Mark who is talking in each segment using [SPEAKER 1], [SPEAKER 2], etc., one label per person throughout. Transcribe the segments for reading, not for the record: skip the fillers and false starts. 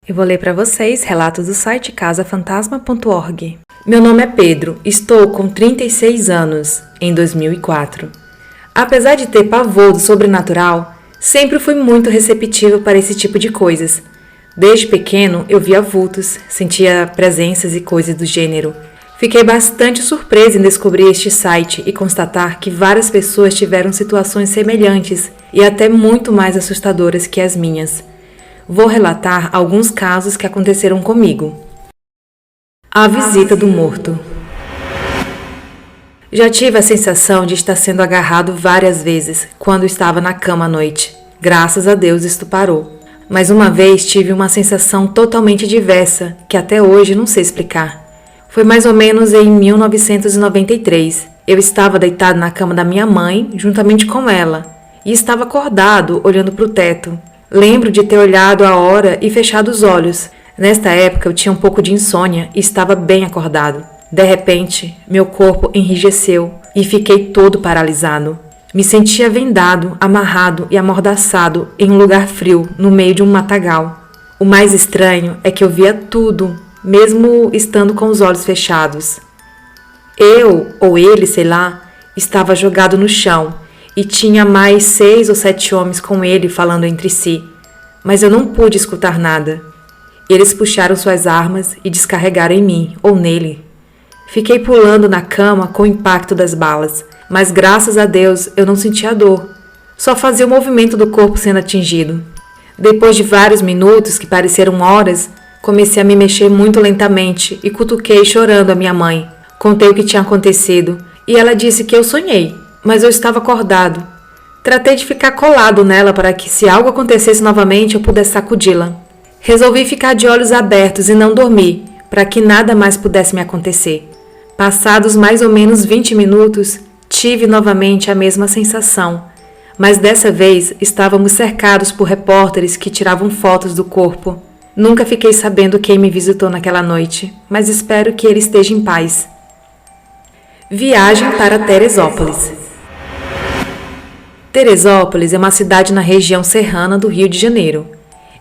[SPEAKER 1] Eu vou ler para vocês relatos do site casafantasma.org. Meu nome é Pedro, estou com 36 anos, em 2004. Apesar de ter pavor do sobrenatural, sempre fui muito receptivo para esse tipo de coisas. Desde pequeno eu via vultos, sentia presenças e coisas do gênero. Fiquei bastante surpresa em descobrir este site e constatar que várias pessoas tiveram situações semelhantes e até muito mais assustadoras que as minhas. Vou relatar alguns casos que aconteceram comigo. A visita do morto. Já tive a sensação de estar sendo agarrado várias vezes quando estava na cama à noite. Graças a Deus isto parou. Mas uma vez tive uma sensação totalmente diversa que até hoje não sei explicar. Foi mais ou menos em 1993. Eu estava deitado na cama da minha mãe juntamente com ela e estava acordado olhando para o teto. Lembro de ter olhado a hora e fechado os olhos. Nesta época eu tinha um pouco de insônia e estava bem acordado. De repente, meu corpo enrijeceu e fiquei todo paralisado. Me sentia vendado, amarrado e amordaçado em um lugar frio, no meio de um matagal. O mais estranho é que eu via tudo, mesmo estando com os olhos fechados. Eu, ou ele, sei lá, estava jogado no chão e tinha mais 6 ou 7 homens com ele falando entre si, mas eu não pude escutar nada. Eles puxaram suas armas e descarregaram em mim, ou nele. Fiquei pulando na cama com o impacto das balas, mas graças a Deus eu não sentia dor. Só fazia o movimento do corpo sendo atingido. Depois de vários minutos, que pareceram horas, comecei a me mexer muito lentamente e cutuquei chorando a minha mãe. Contei o que tinha acontecido e ela disse que eu sonhei, mas eu estava acordado. Tratei de ficar colado nela para que, se algo acontecesse novamente, eu pudesse sacudi-la. Resolvi ficar de olhos abertos e não dormir, para que nada mais pudesse me acontecer. Passados mais ou menos 20 minutos, tive novamente a mesma sensação, mas dessa vez estávamos cercados por repórteres que tiravam fotos do corpo. Nunca fiquei sabendo quem me visitou naquela noite, mas espero que ele esteja em paz. Viagem para Teresópolis. Teresópolis é uma cidade na região serrana do Rio de Janeiro.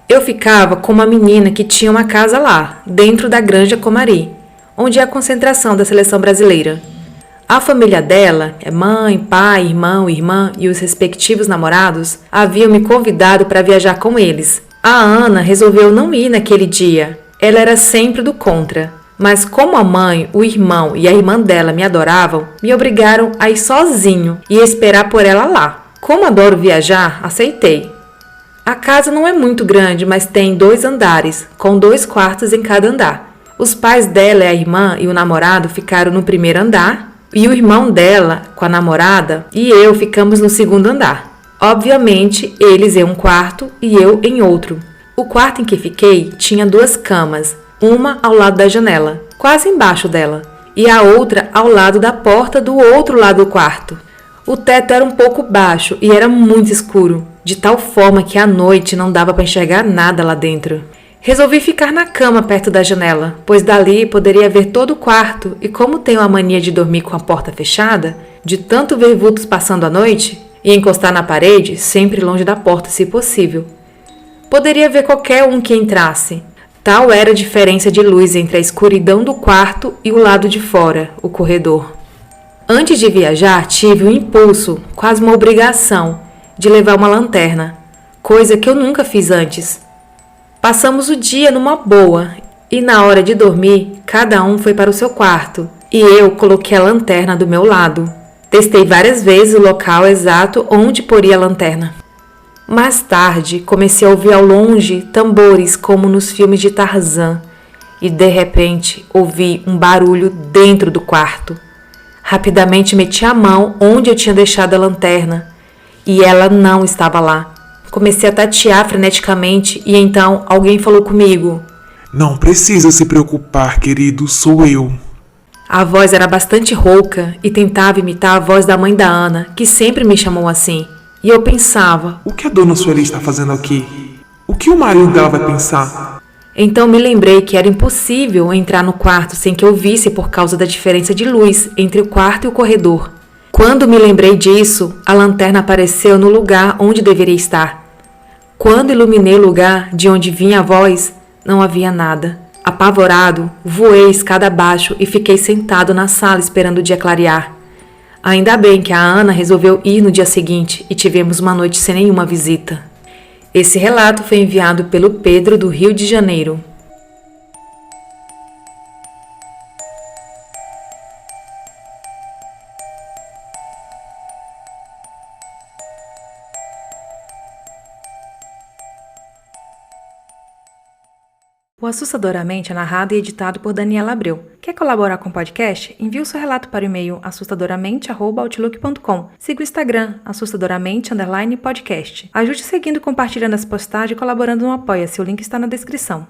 [SPEAKER 1] Eu ficava com uma menina que tinha uma casa lá, dentro da Granja Comari, onde é a concentração da seleção brasileira. A família dela, mãe, pai, irmão, irmã e os respectivos namorados, haviam me convidado para viajar com eles. A Ana resolveu não ir naquele dia. Ela era sempre do contra. Mas como a mãe, o irmão e a irmã dela me adoravam, me obrigaram a ir sozinho e esperar por ela lá. Como adoro viajar, aceitei. A casa não é muito grande, mas tem 2 andares, com 2 quartos em cada andar. Os pais dela e a irmã e o namorado ficaram no primeiro andar, e o irmão dela, com a namorada, e eu ficamos no segundo andar. Obviamente, eles em um quarto e eu em outro. O quarto em que fiquei tinha 2 camas, uma ao lado da janela, quase embaixo dela, e a outra ao lado da porta do outro lado do quarto. O teto era um pouco baixo e era muito escuro, de tal forma que à noite não dava para enxergar nada lá dentro. Resolvi ficar na cama perto da janela, pois dali poderia ver todo o quarto, e como tenho a mania de dormir com a porta fechada, de tanto ver vultos passando à noite, e encostar na parede, sempre longe da porta se possível. Poderia ver qualquer um que entrasse. Tal era a diferença de luz entre a escuridão do quarto e o lado de fora, o corredor. Antes de viajar, tive um impulso, quase uma obrigação, de levar uma lanterna, coisa que eu nunca fiz antes. Passamos o dia numa boa e na hora de dormir, cada um foi para o seu quarto e eu coloquei a lanterna do meu lado. Testei várias vezes o local exato onde poria a lanterna. Mais tarde, comecei a ouvir ao longe tambores como nos filmes de Tarzan e de repente ouvi um barulho dentro do quarto. Rapidamente meti a mão onde eu tinha deixado a lanterna e ela não estava lá. Comecei a tatear freneticamente e então alguém falou comigo.
[SPEAKER 2] Não precisa se preocupar, querido, sou eu.
[SPEAKER 1] A voz era bastante rouca e tentava imitar a voz da mãe da Ana, que sempre me chamou assim. E eu pensava,
[SPEAKER 2] o que a dona Sueli está fazendo aqui? O que o marido dela vai pensar?
[SPEAKER 1] Então me lembrei que era impossível entrar no quarto sem que eu visse por causa da diferença de luz entre o quarto e o corredor. Quando me lembrei disso, a lanterna apareceu no lugar onde deveria estar. Quando iluminei o lugar de onde vinha a voz, Não havia nada. Apavorado, voei escada abaixo e fiquei sentado na sala esperando o dia clarear. Ainda bem que a Ana resolveu ir no dia seguinte e tivemos uma noite sem nenhuma visita. Esse relato foi enviado pelo Pedro, do Rio de Janeiro. O Assustadoramente é narrado e editado por Daniela Abreu. Quer colaborar com o podcast? Envie o seu relato para o e-mail assustadoramente@outlook.com. Siga o Instagram, assustadoramente_podcast. Ajude seguindo, compartilhando as postagens e colaborando no Apoia-se. O link está na descrição.